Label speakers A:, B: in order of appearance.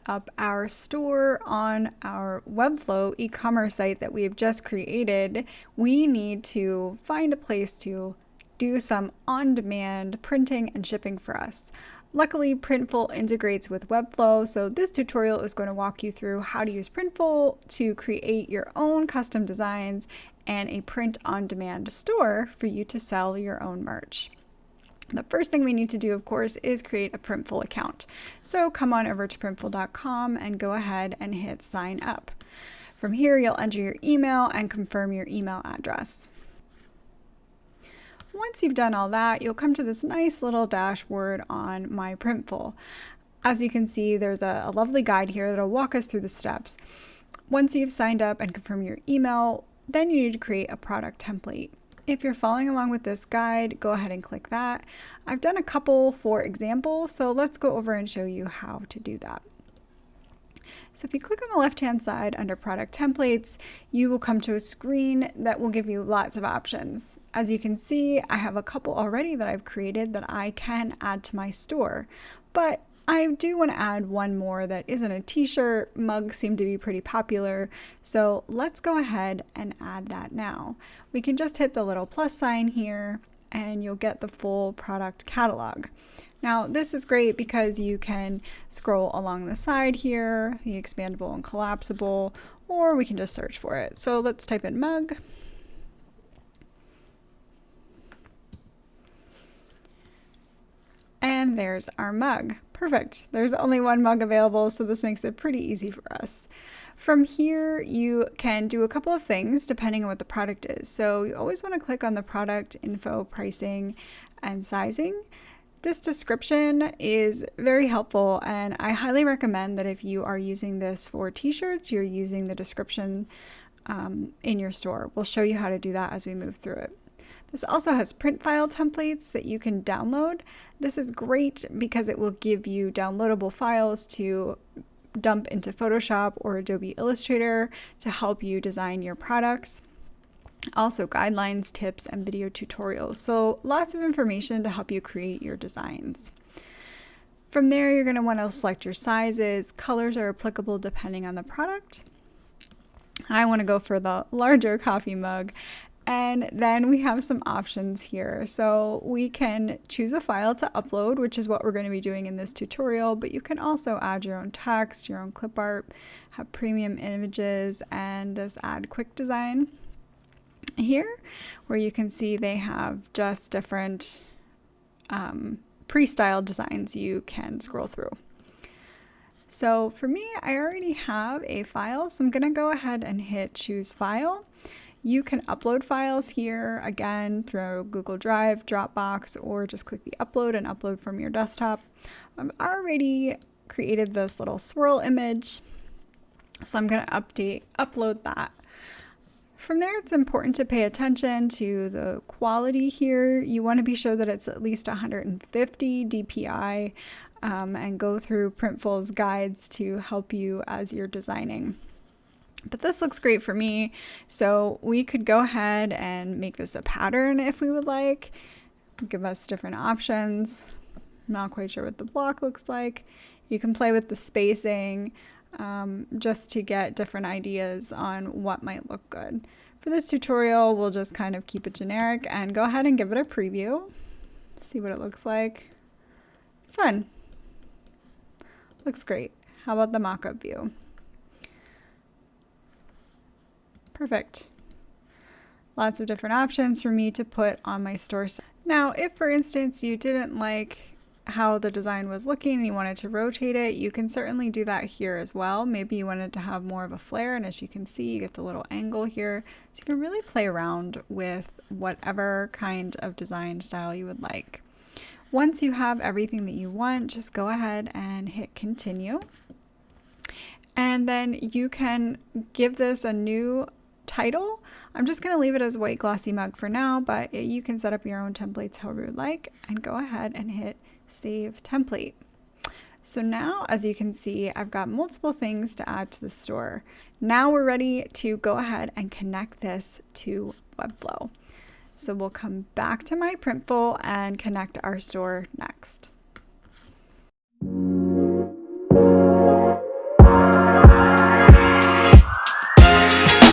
A: up our store on our Webflow e-commerce site that we have just created, we need to find a place to do some on-demand printing and shipping for us. Luckily, Printful integrates with Webflow, so this tutorial is going to walk you through how to use Printful to create your own custom designs and a print-on-demand store for you to sell your own merch. The first thing we need to do, of course, is create a Printful account. So come on over to printful.com and go ahead and hit sign up. From here, you'll enter your email and confirm your email address. Once you've done all that, you'll come to this nice little dashboard on My Printful. As you can see, there's a lovely guide here that'll walk us through the steps. Once you've signed up and confirmed your email, then you need to create a product template. If you're following along with this guide, go ahead and click that. I've done a couple for example, so let's go over and show you how to do that. So if you click on the left-hand side under product templates, you will come to a screen that will give you lots of options. As you can see, I have a couple already that I've created that I can add to my store, but I do want to add one more that isn't a t-shirt. Mugs seem to be pretty popular, so let's go ahead and add that now. We can just hit the little plus sign here and you'll get the full product catalog. Now this is great because you can scroll along the side here, the expandable and collapsible, or we can just search for it. So let's type in mug. And there's our mug. Perfect. There's only one mug available, so this makes it pretty easy for us. From here, you can do a couple of things depending on what the product is. So you always want to click on the product info, pricing, and sizing. This description is very helpful, and I highly recommend that if you are using this for t-shirts, you're using the description in your store. We'll show you how to do that as we move through it. This also has print file templates that you can download. This is great because it will give you downloadable files to dump into Photoshop or Adobe Illustrator to help you design your products. Also guidelines, tips, and video tutorials. So lots of information to help you create your designs. From there, you're going to want to select your sizes. Colors are applicable depending on the product. I want to go for the larger coffee mug. And then we have some options here. So we can choose a file to upload, which is what we're going to be doing in this tutorial, but you can also add your own text, your own clip art, have premium images, and this add quick design here, where you can see they have just different pre-styled designs you can scroll through. So for me, I already have a file, so I'm going to go ahead and hit choose file. You can upload files here, again, through Google Drive, Dropbox, or just click the upload and upload from your desktop. I've already created this little swirl image, so I'm going to upload that. From there, it's important to pay attention to the quality here. You want to be sure that it's at least 150 dpi and go through Printful's guides to help you as you're designing. But this looks great for me, so we could go ahead and make this a pattern if we would like. Give us different options. I'm not quite sure what the block looks like. You can play with the spacing just to get different ideas on what might look good. For this tutorial, we'll just kind of keep it generic and go ahead and give it a preview. See what it looks like. Fun. Looks great. How about the mock-up view? Perfect. Lots of different options for me to put on my store site. Now, if for instance you didn't like how the design was looking and you wanted to rotate it, you can certainly do that here as well. Maybe you wanted to have more of a flare, and as you can see, you get the little angle here. So you can really play around with whatever kind of design style you would like. Once you have everything that you want, just go ahead and hit continue. And then you can give this a new title. I'm just going to leave it as white glossy mug for now, but you can set up your own templates however you like and go ahead and hit save template. So now, as you can see, I've got multiple things to add to the store. Now we're ready to go ahead and connect this to Webflow. So we'll come back to my Printful and connect our store next.